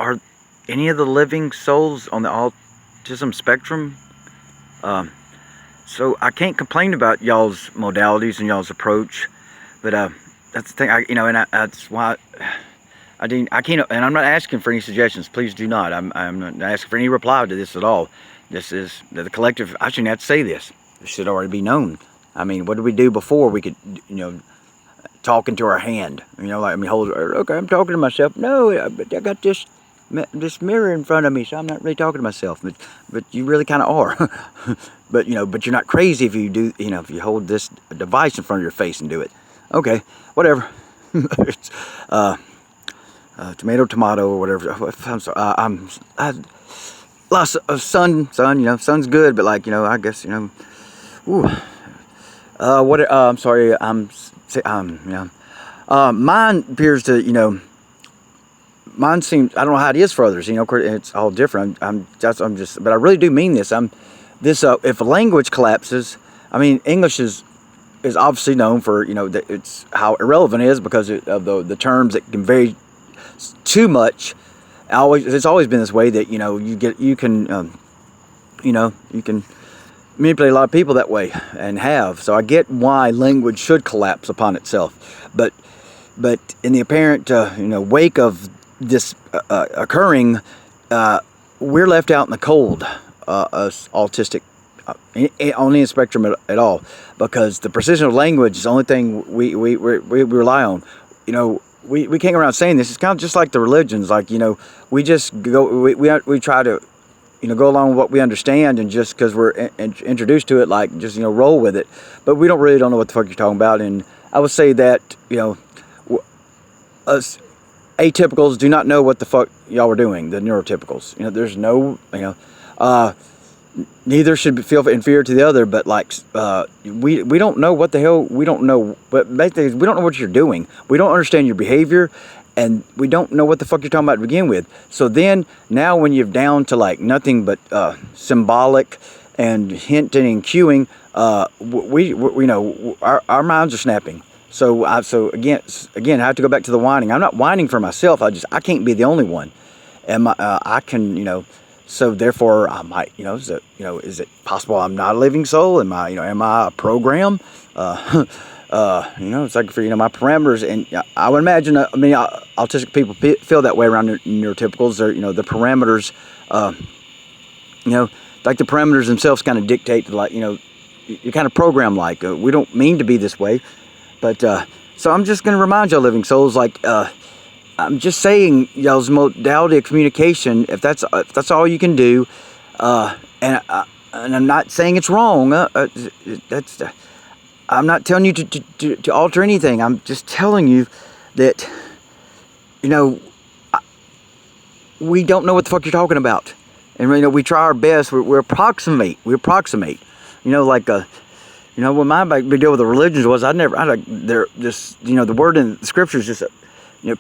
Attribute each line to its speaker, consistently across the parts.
Speaker 1: are any of the living souls on the autism spectrum? So I can't complain about y'all's modalities and y'all's approach, but that's the thing. That's why I can't. And I'm not asking for any suggestions. Please do not. I'm not asking for any reply to this at all. This is the collective. I shouldn't have to say this. It should already be known. I mean, what did we do before we could, talk into our hand? Hold. Okay, I'm talking to myself. No, but I got this mirror in front of me, so I'm not really talking to myself. But you really kind of are. but you're not crazy if you do. If you hold this device in front of your face and do it. Okay, whatever. Tomato, or whatever. I'm sorry. Lots of sun. Sun's good, but I guess Ooh. I'm sorry. Mine appears to, mine seems. I don't know how it is for others. It's all different. But I really do mean this. If a language collapses, English is obviously known for, it's how irrelevant it is because of the terms that can vary too much. It's always been this way that you can manipulate a lot of people that way and have. So I get why language should collapse upon itself, but in the apparent wake of this occurring, we're left out in the cold, us autistic, on any spectrum at all, because the precision of language is the only thing we rely on. We can't go around saying this. It's kind of just like the religions. We just go. We try to, go along with what we understand, and just because we're introduced to it, just roll with it. But we don't know what the fuck you're talking about. And I would say that us atypicals do not know what the fuck y'all were doing. The neurotypicals. There's no. Neither should feel inferior to the other, but we don't know what the hell, we don't know, but basically we don't know what you're doing. We don't understand your behavior, and we don't know what the fuck you're talking about to begin with. So then, now when you're down to nothing but symbolic and hinting and cueing, we know our minds are snapping. So again, I have to go back to the whining. I'm not whining for myself. I can't be the only one, and I can So therefore, I might, is it possible I'm not a living soul? Am I a program? It's like for my parameters, and I would imagine. Autistic people feel that way around neurotypicals. Or the parameters, like the parameters themselves kind of dictate, you're kind of programmed. We don't mean to be this way, but so I'm just going to remind y'all, living souls, I'm just saying, y'all's modality of communication, if that's all you can do, and I'm not saying it's wrong. I'm not telling you to alter anything. I'm just telling you that, we don't know what the fuck you're talking about, and we try our best. We approximate. When my big deal with the religions was, the word in the scriptures just.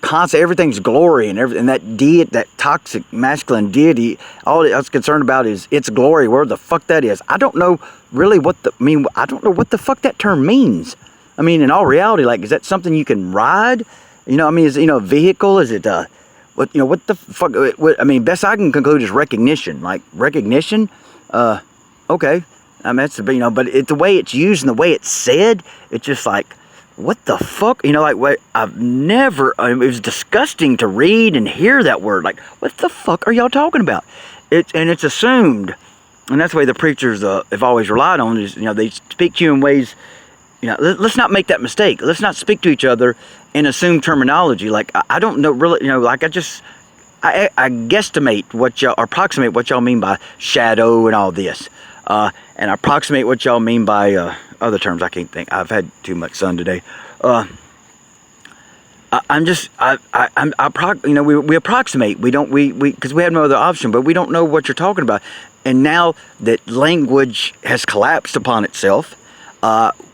Speaker 1: Constant, everything's glory and that toxic masculine deity. All I was concerned about is its glory. Where the fuck that is? I don't know really I don't know what the fuck that term means. In all reality, is that something you can ride? Is it, a vehicle? Is it what the fuck? Best I can conclude is recognition. Recognition. Okay. That's but the way it's used and the way it's said, it's just what the fuck? I've never, it was disgusting to read and hear that word. What the fuck are y'all talking about? It's assumed. And that's the way the preachers have always relied on is, they speak to you in ways, let's not make that mistake. Let's not speak to each other and assume terminology. I don't know really, I guesstimate what y'all, or approximate what y'all mean by shadow and all this. And approximate what y'all mean by, other terms I can't think. I've had too much sun today. We approximate. We don't, because we have no other option, but we don't know what you're talking about. And now that language has collapsed upon itself,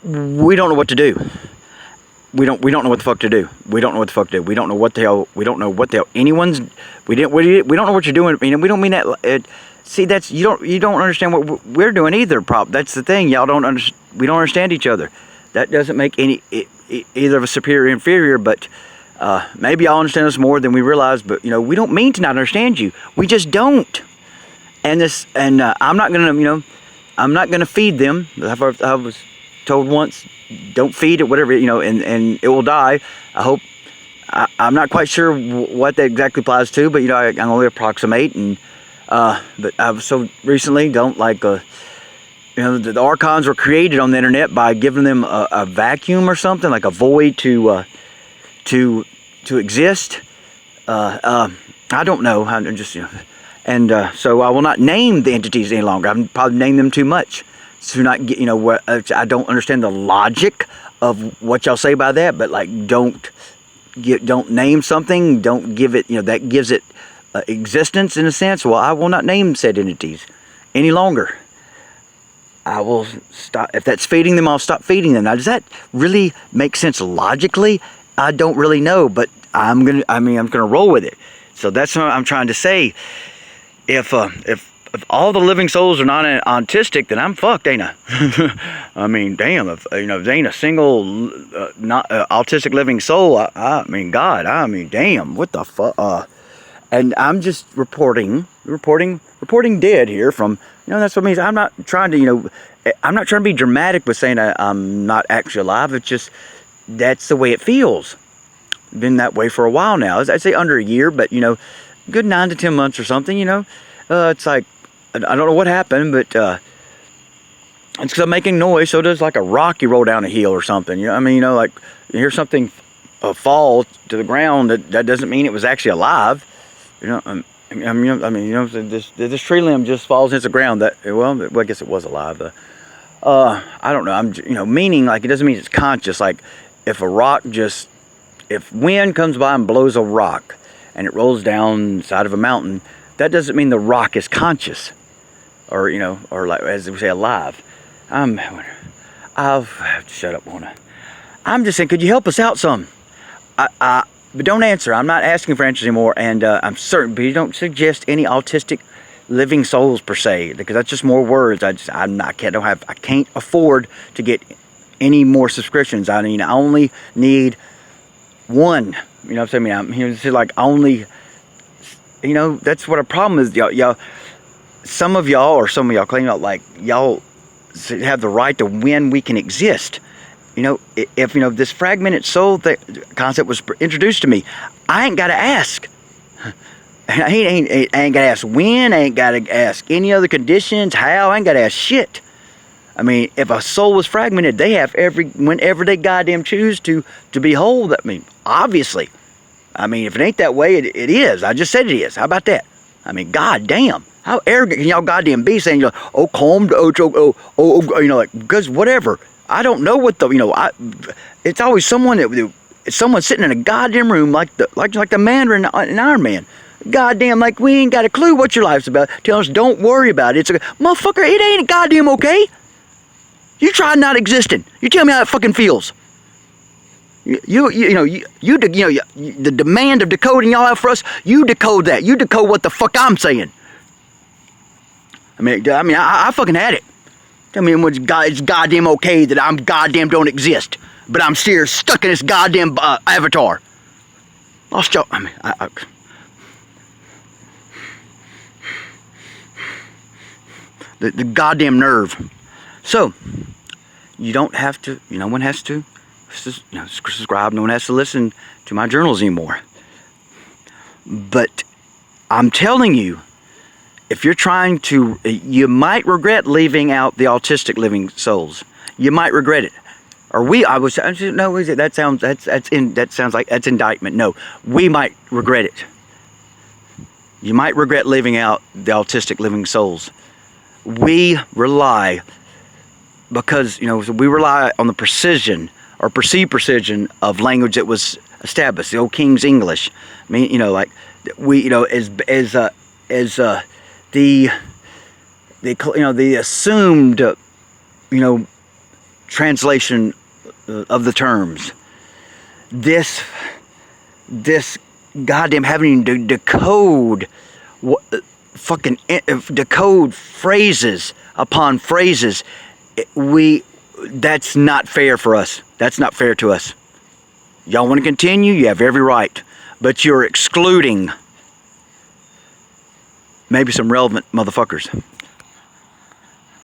Speaker 1: we don't know what to do. We don't know what the fuck to do. We don't know what the fuck to do. We don't know what the hell. We don't know what the hell anyone's. We don't know what you're doing. We don't mean that. See, that's you don't understand what we're doing either. That's the thing. Y'all don't understand. We don't understand each other. That doesn't make either of us superior or inferior. But Maybe y'all understand us more than we realize, but we don't mean to not understand you. We just don't. And I'm not gonna, I'm not gonna feed them. I was told once, don't feed it, whatever, and it will die. I hope. I'm not quite sure what that exactly applies to, but I can only approximate. And but I've so recently don't like. The archons were created on the internet by giving them a vacuum or something, like a void to exist. I don't know. I'm just and so I will not name the entities any longer. I've probably named them too much. To not get I don't understand the logic of what y'all say by that, but like don't name something, don't give it that gives it existence in a sense. Well, I will not name said entities any longer. I will stop. If that's feeding them, I'll stop feeding them. Now, does that really make sense logically? I don't really know, but I'm gonna roll with it. So that's what I'm trying to say. If all the living souls are not autistic, then I'm fucked, ain't I? I mean, damn, if there ain't a single not autistic living soul, I mean, God, I mean, damn, what the fuck? And I'm just reporting dead here from, that's what it means. I'm not trying to, I'm not trying to be dramatic with saying I'm not actually alive. It's just, that's the way it feels. Been that way for a while now. I'd say under a year, but, good 9 to 10 months or something, it's like, I don't know what happened, but it's because I'm making noise, so does like a rock you roll down a hill or something. Like you hear something fall to the ground, that doesn't mean it was actually alive. This tree limb just falls into the ground. I guess it was alive. I don't know. Meaning like it doesn't mean it's conscious. Like if wind comes by and blows a rock and it rolls down the side of a mountain, that doesn't mean the rock is conscious, or like as we say, alive. I'll have to shut up, won't I? I'm just saying, could you help us out some? But don't answer. I'm not asking for answers anymore, and I'm certain. But you don't suggest any autistic living souls per se, because that's just more words. I can't afford to get any more subscriptions. I only need one. What I'm saying? I'm here to say like only. That's what a problem is. Y'all. Some of y'all claim like y'all have the right to when we can exist. If this fragmented soul concept was introduced to me, I ain't got to ask. I ain't got to ask when. I ain't got to ask any other conditions. How? I ain't got to ask shit. If a soul was fragmented, they have whenever they goddamn choose to be whole. Obviously. If it ain't that way, it is. I just said it is. How about that? Goddamn. How arrogant can y'all goddamn be saying, calm, like, because whatever. I don't know what it's always someone someone sitting in a goddamn room like the Mandarin in Iron Man. Goddamn, like we ain't got a clue what your life's about. Tell us don't worry about it. It's motherfucker, it ain't goddamn okay. You try not existing. You tell me how it fucking feels. The demand of decoding y'all have for us, you decode that. You decode what the fuck I'm saying. I fucking had it. It's goddamn okay that I'm goddamn don't exist, but I'm still stuck in this goddamn avatar. I'll stop. The goddamn nerve. So, you don't have to. No one has to. Subscribe. No one has to listen to my journals anymore. But I'm telling you, if you're trying to, you might regret leaving out the autistic living souls. You might regret it. Or no, that sounds like that's indictment. No, we might regret it. You might regret leaving out the autistic living souls. We rely, because we rely on the precision or perceived precision of language that was established, the old King's English. Like we, as the assumed, translation of the terms. This goddamn having to decode decode phrases upon phrases. That's not fair for us. That's not fair to us. Y'all want to continue? You have every right. But you're excluding maybe some relevant motherfuckers.